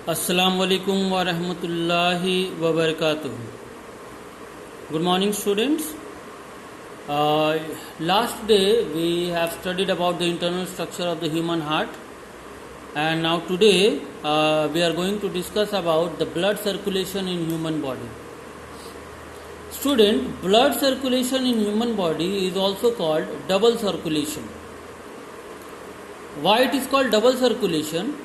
Assalamu alaikum wa rahmatullahi wa barakatuh. Good morning, students. Last day we have studied about the internal structure of the human heart, and now today we are going to discuss about the blood circulation in human body. Student, blood circulation in human body is also called double circulation. Why it is called double circulation?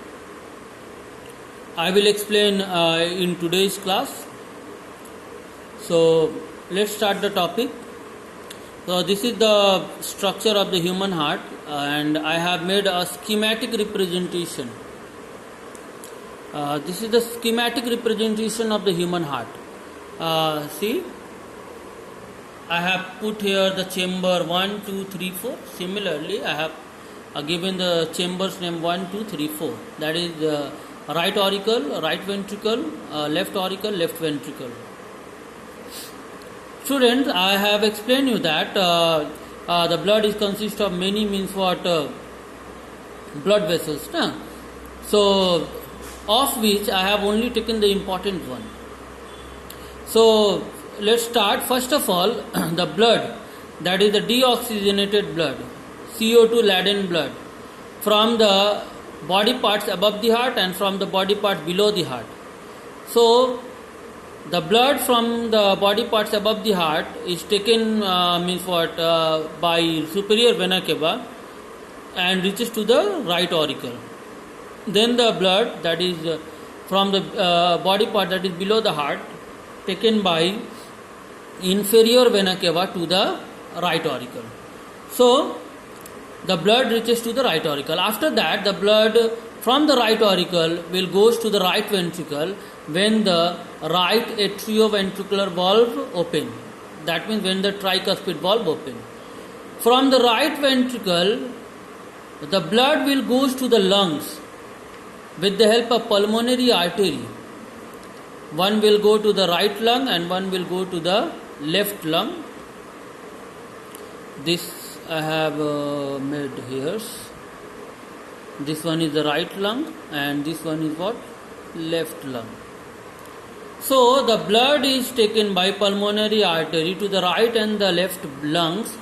I will explain in today's class. So let's start the topic. So this is the structure of the human heart, and I have made a schematic representation. This is the schematic representation of the human heart. See, I have put here the chamber 1, 2, 3, 4. Similarly, I have given the chambers name 1, 2, 3, 4. That is right auricle, right ventricle, left auricle, left ventricle. Students, I have explained you that the blood is consist of many blood vessels. So, of which I have only taken the important one. So, let's start. First of all, the blood, that is the deoxygenated blood, CO2 laden blood, from the body parts above the heart and from the body parts below the heart. So, the blood from the body parts above the heart is taken by superior vena cava and reaches to the right auricle. Then the blood that is from the body part that is below the heart taken by inferior vena cava to the right auricle. So, the blood reaches to the right auricle. After that, the blood from the right auricle will goes to the right ventricle when the right atrioventricular valve open. That means when the tricuspid valve open. From the right ventricle, the blood will goes to the lungs with the help of pulmonary artery. One will go to the right lung and one will go to the left lung. This I have made here. This one is the right lung and this one is what? Left lung. So the blood is taken by pulmonary artery to the right and the left lungs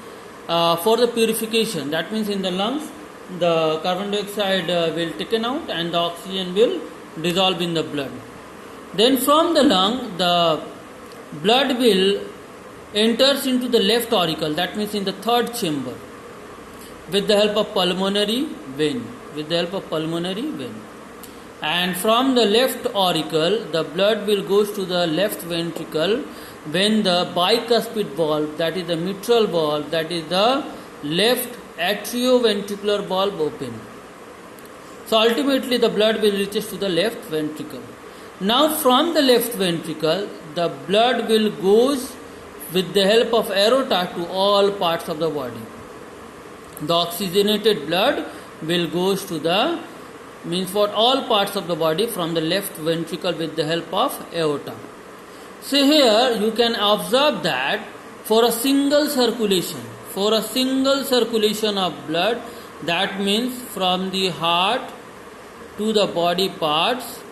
for the purification. That means in the lungs the carbon dioxide will taken out and the oxygen will dissolve in the blood. Then from the lung the blood will enters into the left auricle, that means in the third chamber, with the help of pulmonary vein. And from the left auricle, the blood will goes to the left ventricle when the bicuspid valve, that is the mitral valve, that is the left atrioventricular valve open. So ultimately the blood will reaches to the left ventricle. Now from the left ventricle, the blood will goes with the help of aorta to all parts of the body. The oxygenated blood will goes to the all parts of the body from the left ventricle with the help of aorta. So here you can observe that for a single circulation of blood, that means from the heart to the body parts,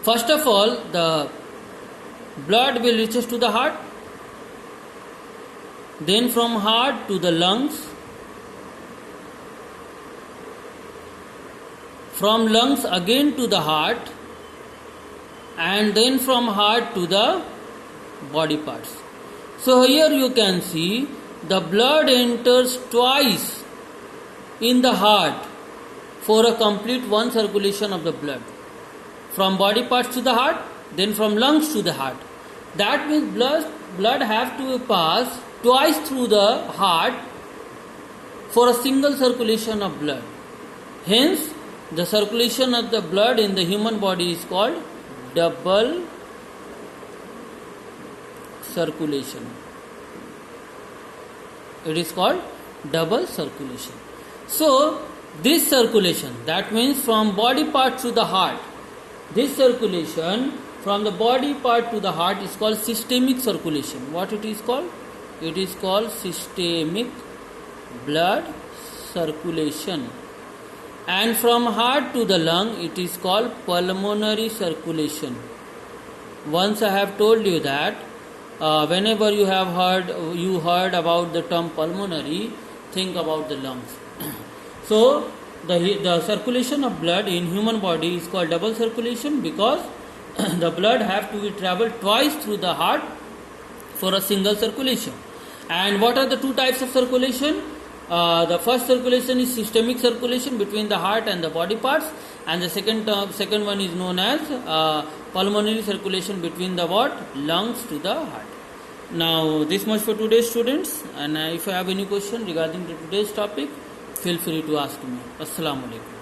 first of all the blood will reaches to the heart, then from heart to the lungs, from lungs again to the heart, and then from heart to the body parts. So here you can see the blood enters twice in the heart for a complete one circulation of the blood. From body parts to the heart, then from lungs to the heart. That means blood have to pass twice through the heart for a single circulation of blood. Hence, the circulation of the blood in the human body is called double circulation. It is called double circulation. So, this circulation, that means from body part to the heart, this circulation from the body part to the heart is called systemic circulation. What it is called? It is called systemic blood circulation. and from heart to the lung it is called pulmonary circulation. Once I have told you that whenever you heard about the term pulmonary, think about the lungs. So the circulation of blood in human body is called double circulation because the blood have to be traveled twice through the heart for a single circulation. And what are the two types of circulation? The first circulation is systemic circulation between the heart and the body parts, and the second one is known as pulmonary circulation between the lungs to the heart. Now this much for today's students, and if you have any question regarding today's topic, feel free to ask me. Assalamu alaikum.